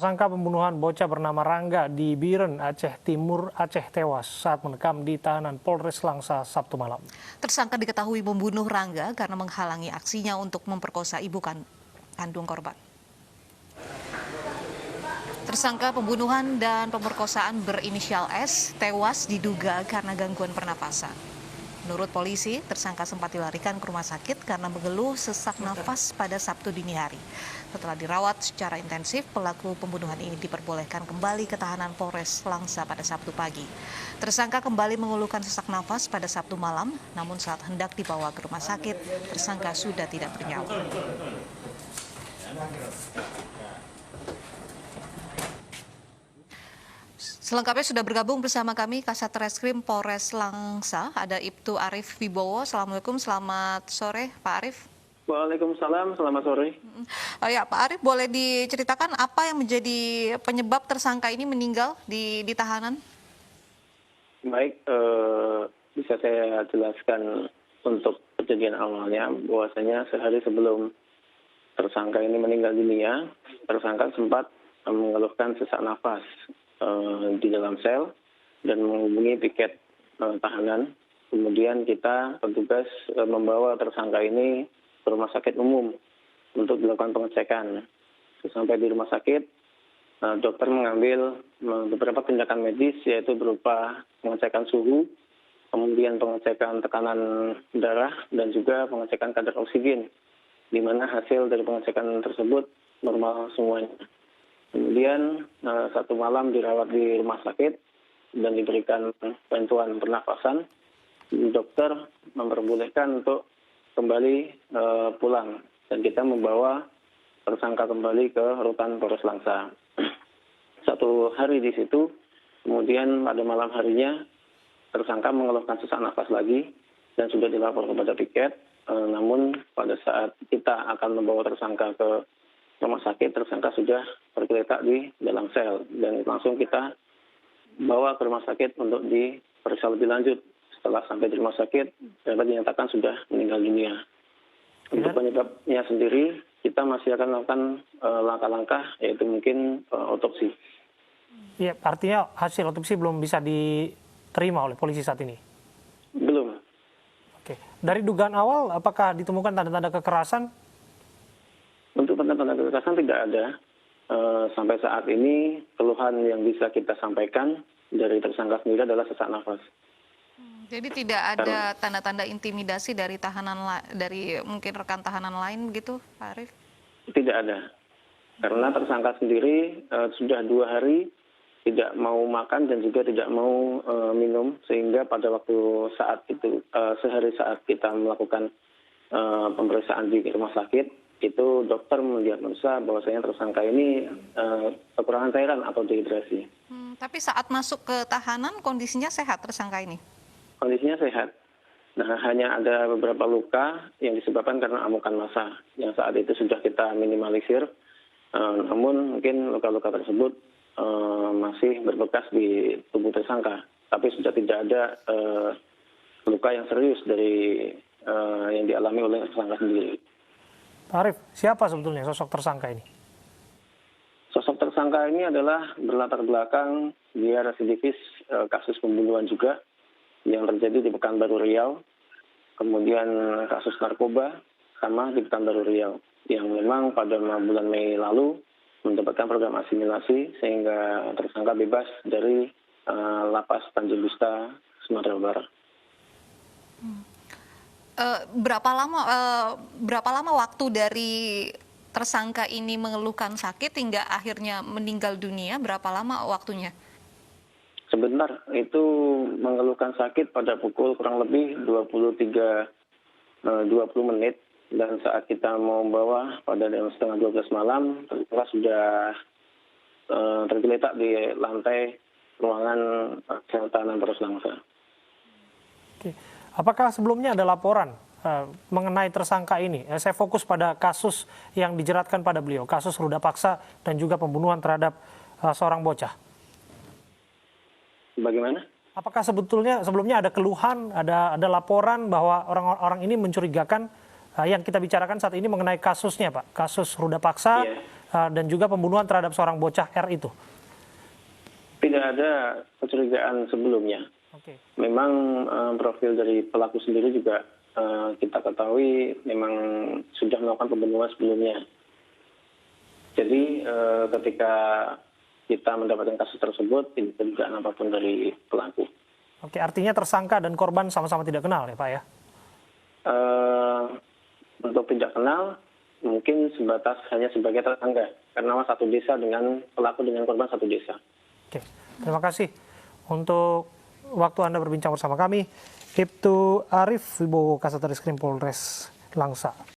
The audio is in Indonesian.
Tersangka pembunuhan bocah bernama Rangga di Biren, Aceh Timur, Aceh tewas saat mendekam di tahanan Polres Langsa Sabtu malam. Tersangka diketahui membunuh Rangga karena menghalangi aksinya untuk memperkosa ibu kandung korban. Tersangka pembunuhan dan pemerkosaan berinisial S tewas diduga karena gangguan pernapasan. Menurut polisi, tersangka sempat dilarikan ke rumah sakit karena mengeluh sesak nafas pada Sabtu dini hari. Setelah dirawat secara intensif, pelaku pembunuhan ini diperbolehkan kembali ke tahanan Polres Langsa pada Sabtu pagi. Tersangka kembali mengeluhkan sesak nafas pada Sabtu malam, namun saat hendak dibawa ke rumah sakit, tersangka sudah tidak bernyawa. Selengkapnya sudah bergabung bersama kami Kasat Reskrim Polres Langsa, ada Ibtu Arif Wibowo. Assalamualaikum, selamat sore Pak Arif. Waalaikumsalam, selamat sore. Ya Pak Arif, boleh diceritakan apa yang menjadi penyebab tersangka ini meninggal di tahanan? Baik, bisa saya jelaskan untuk kejadian awalnya, bahwasanya sehari sebelum tersangka ini meninggal dunia, tersangka sempat mengeluhkan sesak nafas di dalam sel dan menghubungi piket tahanan. Kemudian kita petugas membawa tersangka ini ke rumah sakit umum untuk dilakukan pengecekan. Sampai di rumah sakit, dokter mengambil beberapa tindakan medis, yaitu berupa pengecekan suhu, kemudian pengecekan tekanan darah, dan juga pengecekan kadar oksigen, di mana hasil dari pengecekan tersebut normal semuanya. Kemudian satu malam dirawat di rumah sakit dan diberikan bantuan pernapasan. Dokter memperbolehkan untuk kembali pulang dan kita membawa tersangka kembali ke rutan Polres Langsa. Satu hari di situ, kemudian pada malam harinya tersangka mengeluhkan sesak nafas lagi dan sudah dilapor kepada piket. Namun pada saat kita akan membawa tersangka ke rumah sakit, tersangka sudah tergeletak di dalam sel dan langsung kita bawa ke rumah sakit untuk diperiksa lebih lanjut. Setelah sampai di rumah sakit, dapat dinyatakan sudah meninggal dunia. Untuk penyebabnya sendiri, kita masih akan melakukan langkah-langkah, yaitu mungkin otopsi. Iya, artinya hasil otopsi belum bisa diterima oleh polisi saat ini? Belum. Oke. Dari dugaan awal, apakah ditemukan tanda-tanda kekerasan? Untuk tanda-tanda kekerasan tidak ada. Sampai saat ini keluhan yang bisa kita sampaikan dari tersangka sendiri adalah sesak nafas. Jadi tidak ada tanda-tanda intimidasi dari dari mungkin rekan tahanan lain gitu, Pak Arif? Tidak ada. Karena tersangka sendiri sudah 2 hari tidak mau makan dan juga tidak mau minum, sehingga pada waktu saat itu sehari saat kita melakukan pemeriksaan di rumah sakit, itu dokter mendiagnosa bahwasanya tersangka ini kekurangan cairan atau dehidrasi. Tapi saat masuk ke tahanan kondisinya sehat tersangka ini? Kondisinya sehat. Nah, hanya ada beberapa luka yang disebabkan karena amukan massa yang saat itu sudah kita minimalisir. Namun mungkin luka-luka tersebut masih berbekas di tubuh tersangka. Tapi sudah tidak ada luka yang serius dari yang dialami oleh tersangka sendiri. Pak Arif, siapa sebetulnya sosok tersangka ini? Sosok tersangka ini adalah berlatar belakang dia residivis kasus pembunuhan juga yang terjadi di Pekanbaru Riau, kemudian kasus narkoba sama di Pekanbaru Riau, yang memang pada bulan Mei lalu mendapatkan program asimilasi sehingga tersangka bebas dari lapas Tanjung Gusta, Sumatera Barat. Berapa lama waktu dari tersangka ini mengeluhkan sakit hingga akhirnya meninggal dunia? Berapa lama waktunya? Sebentar, itu mengeluhkan sakit pada pukul kurang lebih 20 menit. Dan saat kita mau membawa pada jam setengah 12 malam, tersangka sudah tergeletak di lantai ruangan sel tahanan Polres Langsa. Oke. Apakah sebelumnya ada laporan mengenai tersangka ini? Saya fokus pada kasus yang dijeratkan pada beliau, kasus ruda paksa dan juga pembunuhan terhadap seorang bocah. Bagaimana? Apakah sebelumnya ada keluhan, ada laporan bahwa orang-orang ini mencurigakan yang kita bicarakan saat ini mengenai kasusnya, Pak? Kasus ruda paksa dan juga pembunuhan terhadap seorang bocah R itu? Tidak ada kecurigaan sebelumnya. Oke. Memang profil dari pelaku sendiri juga kita ketahui memang sudah melakukan pembunuhan sebelumnya. Jadi ketika kita mendapatkan kasus tersebut, tidak ada dugaan apapun dari pelaku. Oke, artinya tersangka dan korban sama-sama tidak kenal ya Pak ya? Untuk tidak kenal, mungkin hanya sebagai tetangga. Karena satu desa dengan pelaku dengan korban satu desa. Oke, terima kasih untuk waktu Anda berbincang bersama kami. Ibtu Arif Wibowo, Kasat Reskrim Polres Langsa.